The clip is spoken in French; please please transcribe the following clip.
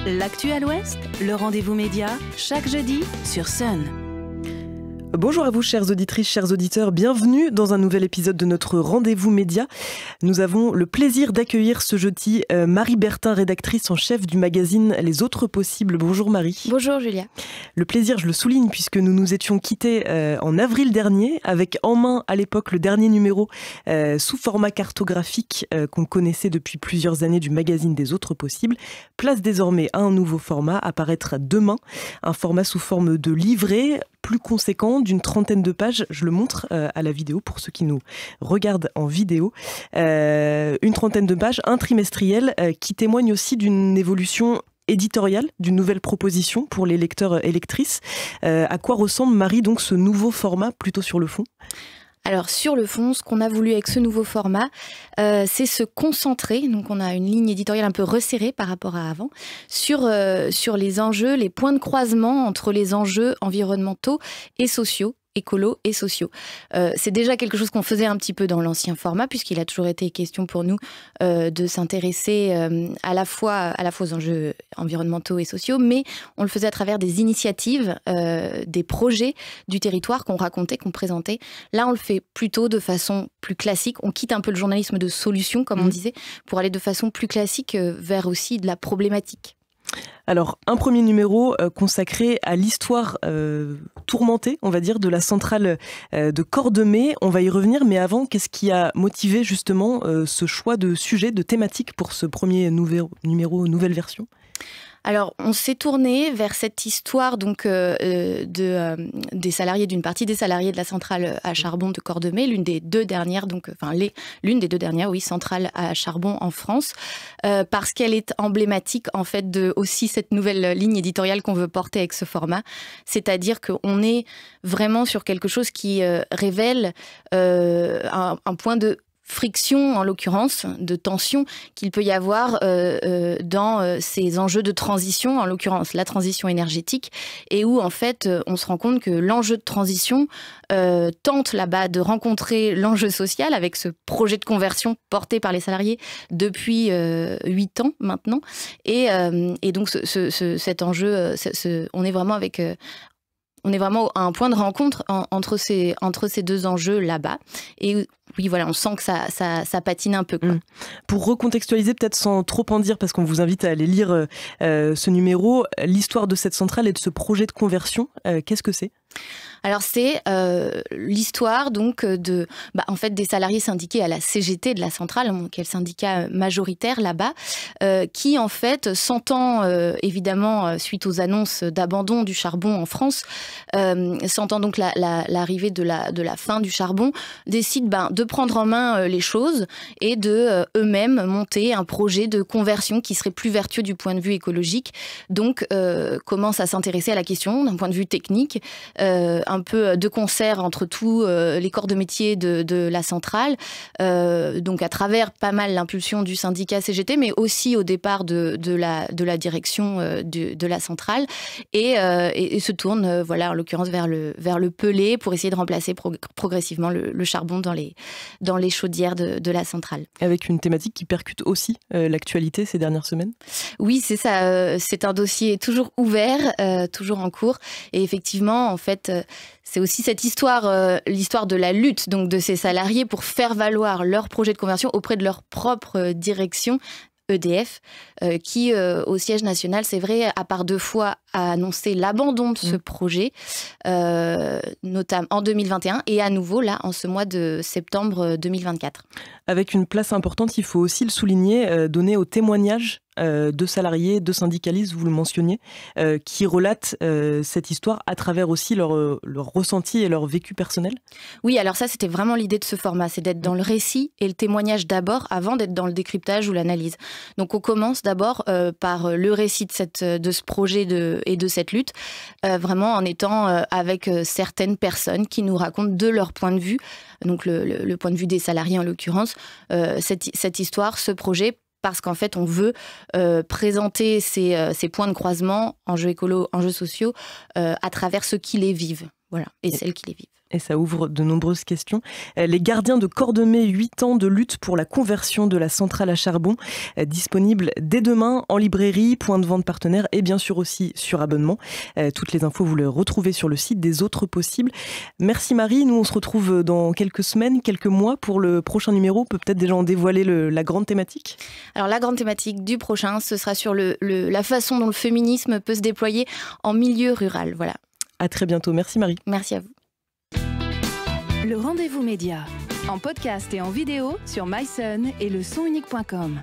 L'actu à l'Ouest, le rendez-vous média, chaque jeudi sur Sun. Bonjour à vous, chères auditrices, chers auditeurs. Bienvenue dans un nouvel épisode de notre rendez-vous média. Nous avons le plaisir d'accueillir ce jeudi Marie Bertin, rédactrice en chef du magazine Les Autres Possibles. Bonjour Marie. Bonjour Julia. Le plaisir, je le souligne, puisque nous nous étions quittés en avril dernier, avec en main à l'époque le dernier numéro sous format cartographique qu'on connaissait depuis plusieurs années du magazine des Autres Possibles. Place désormais à un nouveau format, à paraître demain. Un format sous forme de livret, plus conséquent, d'une 30aine de pages. Je le montre à la vidéo pour ceux qui nous regardent en vidéo. Une 30aine de pages, un trimestriel qui témoigne aussi d'une évolution éditoriale, d'une nouvelle proposition pour les lecteurs et lectrices. À quoi ressemble, Marie, donc ce nouveau format, plutôt sur le fond ? Alors sur le fond, ce qu'on a voulu avec ce nouveau format, c'est se concentrer, donc on a une ligne éditoriale un peu resserrée par rapport à avant, sur les enjeux, les points de croisement entre les enjeux environnementaux et sociaux, écolos et sociaux. C'est déjà quelque chose qu'on faisait un petit peu dans l'ancien format, puisqu'il a toujours été question pour nous de s'intéresser à la fois aux enjeux environnementaux et sociaux, mais on le faisait à travers des initiatives, des projets du territoire qu'on racontait, qu'on présentait. Là, on le fait plutôt de façon plus classique. On quitte un peu le journalisme de solution, comme on disait, pour aller de façon plus classique vers aussi de la problématique. Alors, un premier numéro consacré à l'histoire tourmentée, on va dire, de la centrale de Cordemais. On va y revenir, mais avant, qu'est-ce qui a motivé justement ce choix de sujet, de thématique pour ce premier numéro, nouvelle version ? Alors, on s'est tourné vers cette histoire donc des salariés, d'une partie des salariés de la centrale à charbon de Cordemais, l'une des deux dernières, centrales à charbon en France, parce qu'elle est emblématique en fait de aussi cette nouvelle ligne éditoriale qu'on veut porter avec ce format, c'est-à-dire qu'on est vraiment sur quelque chose qui révèle un point de friction, en l'occurrence, de tension qu'il peut y avoir dans ces enjeux de transition, en l'occurrence la transition énergétique, et où en fait on se rend compte que l'enjeu de transition tente là-bas de rencontrer l'enjeu social avec ce projet de conversion porté par les salariés depuis 8 ans maintenant, et donc cet enjeu, on est vraiment à un point de rencontre entre ces deux enjeux là-bas. Et oui, voilà, on sent que ça patine un peu, quoi. Pour recontextualiser, peut-être sans trop en dire, parce qu'on vous invite à aller lire ce numéro, l'histoire de cette centrale et de ce projet de conversion, qu'est-ce que c'est ? Alors c'est l'histoire donc en fait des salariés syndiqués à la CGT de la centrale, qui est le syndicat majoritaire là-bas, qui en fait sentant évidemment suite aux annonces d'abandon du charbon en France, sentant donc l'arrivée de la fin du charbon, décident de prendre en main les choses et de eux-mêmes monter un projet de conversion qui serait plus vertueux du point de vue écologique. Donc commencent à s'intéresser à la question d'un point de vue technique, un peu de concert entre tous les corps de métier de la centrale, donc à travers pas mal l'impulsion du syndicat CGT, mais aussi au départ de la direction de la centrale, et se tourne, en l'occurrence vers le pellet pour essayer de remplacer progressivement le charbon dans les chaudières de la centrale. Avec une thématique qui percute aussi l'actualité ces dernières semaines ? Oui, c'est ça. C'est un dossier toujours ouvert, toujours en cours, et effectivement, en fait, c'est aussi cette histoire, l'histoire de la lutte donc de ces salariés pour faire valoir leur projet de conversion auprès de leur propre direction, EDF, qui au siège national, c'est vrai, a par 2 fois annoncé l'abandon de ce projet, notamment en 2021 et à nouveau là en ce mois de septembre 2024. Avec une place importante, il faut aussi le souligner, donnée aux témoignages de salariés, de syndicalistes, vous le mentionniez, qui relatent cette histoire à travers aussi leur ressenti et leur vécu personnel. Oui, alors ça, c'était vraiment l'idée de ce format, c'est d'être dans le récit et le témoignage d'abord, avant d'être dans le décryptage ou l'analyse. Donc on commence d'abord par le récit de ce projet et de cette lutte, vraiment en étant avec certaines personnes qui nous racontent de leur point de vue, donc le point de vue des salariés en l'occurrence, cette histoire, ce projet, parce qu'en fait, on veut présenter ces points de croisement, enjeux écolos, enjeux sociaux, à travers ceux qui les vivent. Voilà, et celles qui les vivent. Et ça ouvre de nombreuses questions. Les gardiens de Cordemais, 8 ans de lutte pour la conversion de la centrale à charbon, disponible dès demain en librairie, point de vente partenaire et bien sûr aussi sur abonnement. Toutes les infos, vous les retrouvez sur le site des Autres Possibles. Merci Marie, nous on se retrouve dans quelques semaines, quelques mois pour le prochain numéro. On peut peut-être déjà en dévoiler la grande thématique. Alors la grande thématique du prochain, ce sera sur la façon dont le féminisme peut se déployer en milieu rural. Voilà. À très bientôt, merci Marie. Merci à vous. Le rendez-vous média, en podcast et en vidéo sur myson et lesonunique.com.